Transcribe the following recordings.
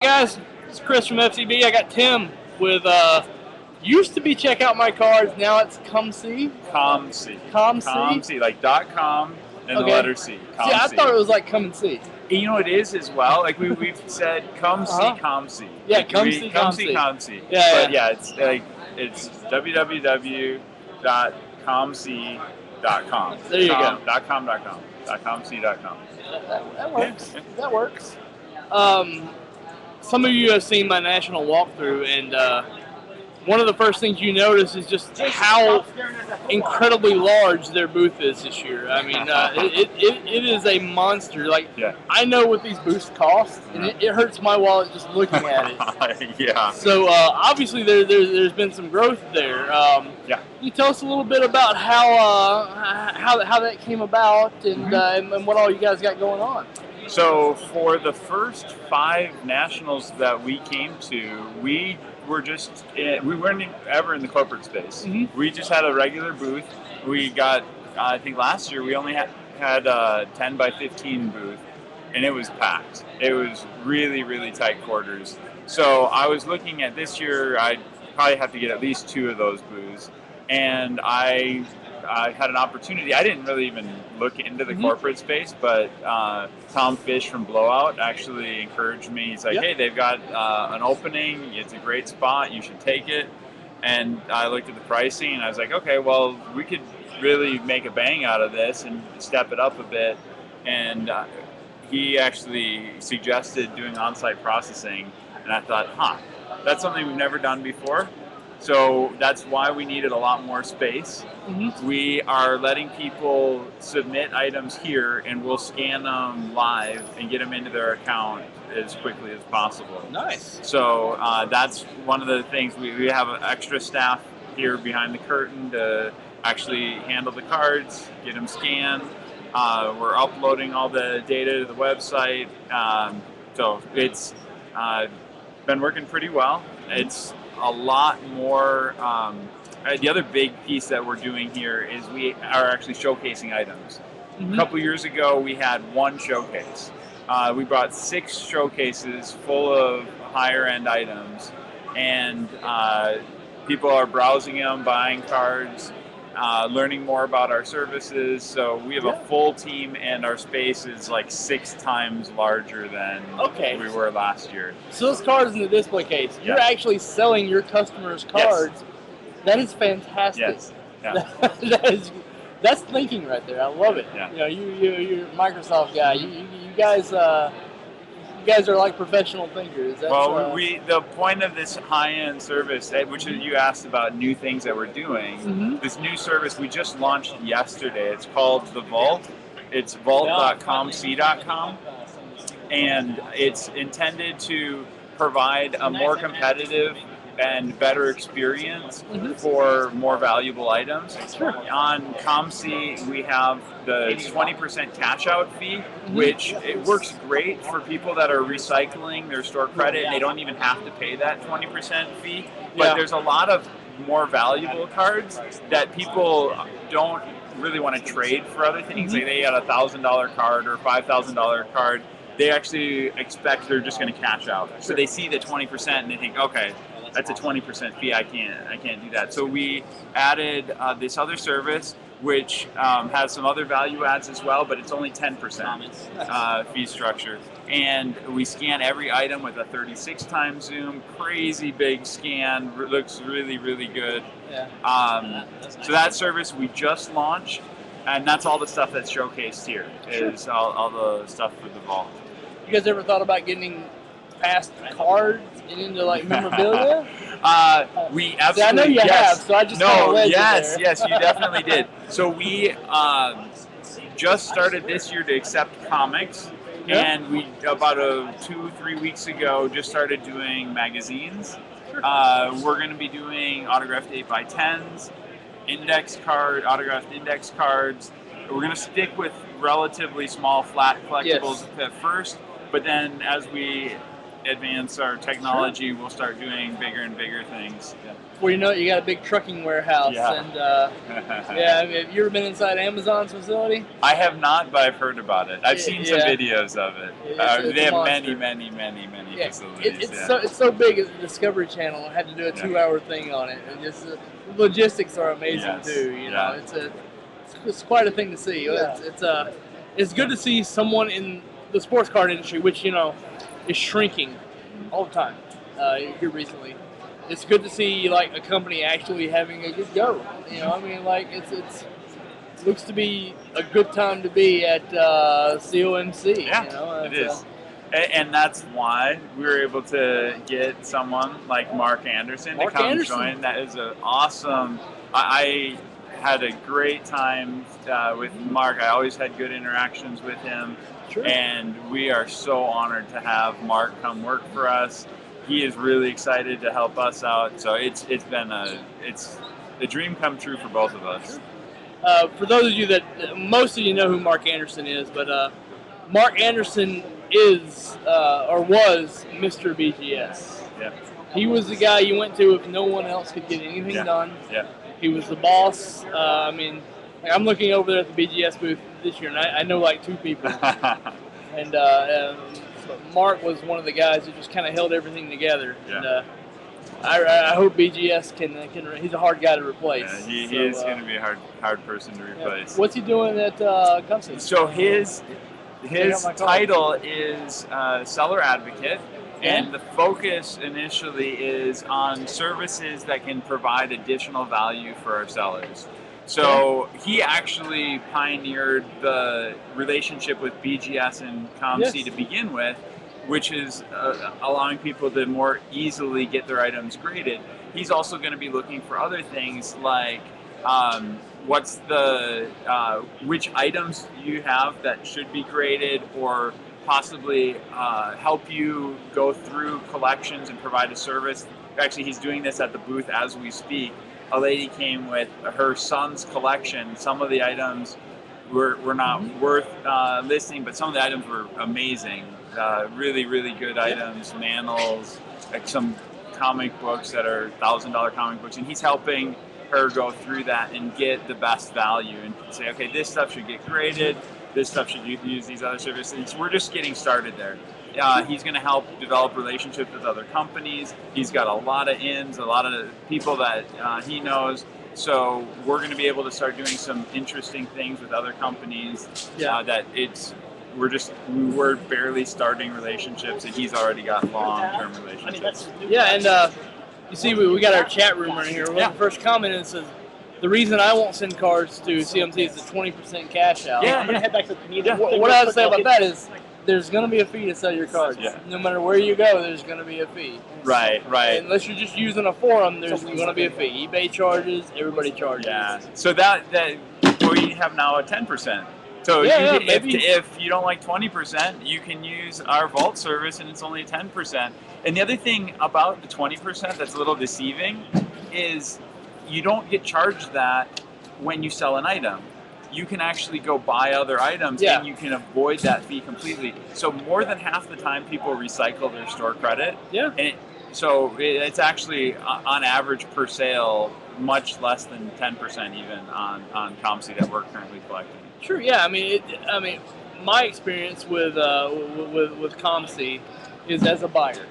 Guys, it's Chris from FCB. I got Tim with used to be check out my cards, now it's come see. ComC. ComC? ComC, like .com and the Okay. letter C. See, I ComC. thought it was like come and see. And you know what it is as well? Like we've said come see Uh-huh. ComC. Yeah, Like, come we- see come ComC. see ComC. Yeah, But yeah, it's like it's www.comc.com. There you go. .com.com. .comc.com. That works. Yeah. That works. Some of you have seen my national walkthrough, and one of the first things you notice is just how incredibly large their booth is this year. I mean, it is a monster. Like, Yeah. I know what these booths cost, and it hurts my wallet just looking at it. Yeah. So obviously there's been some growth there. Yeah. Can you tell us a little bit about how that came about and what all you guys got going on? So for the first 5 nationals that we came to, we weren't ever in the corporate space. Mm-hmm. We just had a regular booth. We got, I think last year we only had a 10 by 15 booth, and it was packed. It was really, really tight quarters. So I was looking at this year, I'd probably have to get at least 2 of those booths. And I had an opportunity. I didn't really even look into the corporate space, but Tom Fish from Blowout actually encouraged me. He's like, hey, they've got an opening. It's a great spot. You should take it. And I looked at the pricing, and I was like, okay, well, we could really make a bang out of this and step it up a bit. And he actually suggested doing on-site processing. And I thought, that's something we've never done before. So that's why we needed a lot more space. Mm-hmm. We are letting people submit items here, and we'll scan them live and get them into their account as quickly as possible. Nice. So that's one of the things. We have an extra staff here behind the curtain to actually handle the cards, get them scanned. We're uploading all the data to the website. So it's been working pretty well. It's a lot more. The other big piece that we're doing here is we are actually showcasing items. Mm-hmm. A couple years ago, we had 1 showcase. We brought 6 showcases full of higher end items, and people are browsing them, buying cards, learning more about our services. So we have a full team, and our space is like 6 times larger than we were last year. So those cards in the display case, you're actually selling your customers cards. Yes. That is fantastic. Yes. Yeah. That's thinking right there. I love it. Yeah. You know, you're a Microsoft guy. You guys are like professional thinkers. That's, the point of this high-end service, which you asked about new things that we're doing, this new service we just launched yesterday. It's called The Vault. It's vault.comc.com, and it's intended to provide a more competitive and better experience for more valuable items. Sure. On ComC, we have the 20% cash out fee, which it works great for people that are recycling their store credit, and they don't even have to pay that 20% fee. But there's a lot of more valuable cards that people don't really want to trade for other things. Like they got a $1,000 card or $5,000 card. They actually expect they're just going to cash out. So they see the 20% and they think, okay, that's a 20% fee. I can't do that. So we added this other service, which has some other value adds as well, but it's only 10% fee structure. And we scan every item with a 36 times zoom, crazy big scan, looks really, really good. Yeah. So that service we just launched, and that's all the stuff that's showcased here, is all the stuff for the vault. You guys ever thought about getting past cards and into like memorabilia? We absolutely. I know you have, so I just yes, you definitely did. So we just started this year to accept comics, and we about 2-3 weeks ago just started doing magazines. We're going to be doing autographed 8x10s, autographed index cards. We're going to stick with relatively small flat collectibles at first, but then as we advance our technology, we'll start doing bigger and bigger things. Yeah. Well, you know, you got a big trucking warehouse, Yeah. and yeah. I mean, have you ever been inside Amazon's facility? I have not, but I've heard about it. I've seen some Yeah. videos of it. It's They a have monster. many Yeah, facilities. it's so big. The Discovery Channel had to do a 2-hour thing on it, and just the logistics are amazing Yes. too. You know, Yeah. it's quite a thing to see. Yeah. It's good to see someone in the sports card industry, which, you know, is shrinking all the time here recently. It's good to see like a company actually having a good go. You know, I mean, like it looks to be a good time to be at COMC. Yeah, you know? it is. And that's why we were able to get someone like Mark Anderson Mark to come Anderson. join. That is an awesome. I had a great time with Mark. I always had good interactions with him. Sure. And we are so honored to have Mark come work for us. He is really excited to help us out. So it's been a dream come true for both of us. For those of you that most of you know who Mark Anderson is, but Mark Anderson is or was Mr. BGS. Yeah. He was the guy you went to if no one else could get anything done. Yeah. He was the boss. I mean, like, I'm looking over there at the BGS booth this year, and I know like 2 people. And but Mark was one of the guys that just kind of held everything together. Yeah. And I hope BGS can. He's a hard guy to replace. Yeah, he So, is going to be a hard person to replace. What's he doing at Convetion? So his out my card. title is seller advocate, and the focus initially is on services that can provide additional value for our sellers. So he actually pioneered the relationship with BGS and ComC Yes. to begin with, which is allowing people to more easily get their items graded. He's also going to be looking for other things like what's the which items you have that should be graded, or possibly help you go through collections and provide a service. Actually, he's doing this at the booth as we speak. A lady came with her son's collection. Some of the items were not worth listing, but some of the items were amazing. Really, really good items, manels, like some comic books that are $1,000 comic books, and he's helping her go through that and get the best value and say, okay, this stuff should get graded, this stuff should use these other services. We're just getting started there. He's going to help develop relationships with other companies. He's got a lot of ins, a lot of people that he knows. So we're going to be able to start doing some interesting things with other companies. That we're barely starting relationships, and he's already got long-term relationships. Yeah, and you see, we got our chat room right here. Yeah. The first comment is says, the reason I won't send cards to CMC is the 20% cash out. Yeah. I'm gonna head back to the meeting. What I would say about that is there's going to be a fee to sell your cards. Yeah. No matter where you go, there's going to be a fee. Right. Unless you're just using a forum, there's going to be a fee. eBay charges, everybody charges. Yeah. So that we have now a 10%. So if you don't like 20%, you can use our vault service, and it's only 10%. And the other thing about the 20% that's a little deceiving is you don't get charged that when you sell an item. You can actually go buy other items, and you can avoid that fee completely. So more than half the time, people recycle their store credit. Yeah. And it's actually on average per sale much less than 10% even on ComC that we're currently collecting. Sure. Yeah. I mean, my experience with ComC is as a buyer,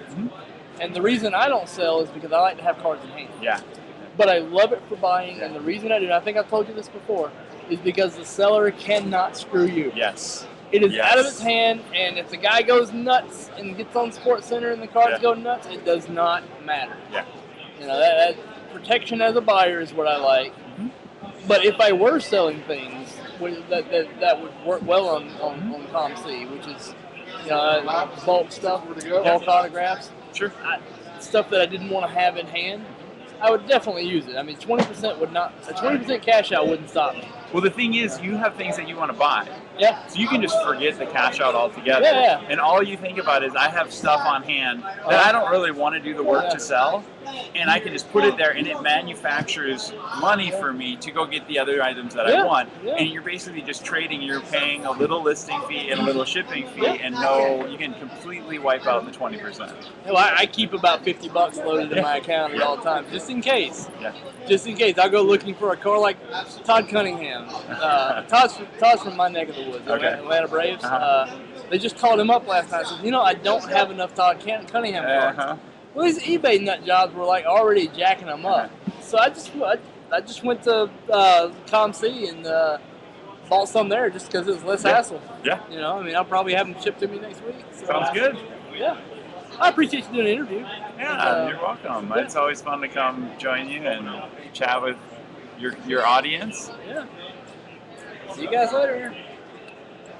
and the reason I don't sell is because I like to have cards in hand. Yeah. But I love it for buying, and the reason I do, and I think I've told you this before, is because the seller cannot screw you. Yes. It is out of its hand, and if the guy goes nuts and gets on Sports Center and the cards go nuts, it does not matter. Yeah. You know, that protection as a buyer is what I like. But if I were selling things that would work well on ComC, which is bulk stuff, bulk autographs, stuff that I didn't want to have in hand, I would definitely use it. I mean, 20% would not. A 20% cash out wouldn't stop me. Well, the thing is, you have things that you want to buy. Yeah. So you can just forget the cash out altogether. Yeah. And all you think about is, I have stuff on hand that I don't really want to do the work to sell. And I can just put it there, and it manufactures money for me to go get the other items that I want. Yeah. And you're basically just trading. You're paying a little listing fee and a little shipping fee, and you can completely wipe out the 20%. Well, I keep about $50 loaded in my account at all times, just in case. Yeah. Just in case. I'll go looking for a car like Todd Cunningham. Todd's from my neck of the woods, Atlanta Braves. They just called him up last night and said, I don't have enough Todd Cunningham cars. Well, these eBay nut jobs were like already jacking them up. So I just went to ComC and bought some there just because it was less hassle. Yeah. I'll probably have them shipped to me next week. So, Sounds good. Yeah. I appreciate you doing an interview. Yeah, you're welcome. Yeah. It's always fun to come join you and chat with your audience. Yeah. See you guys later.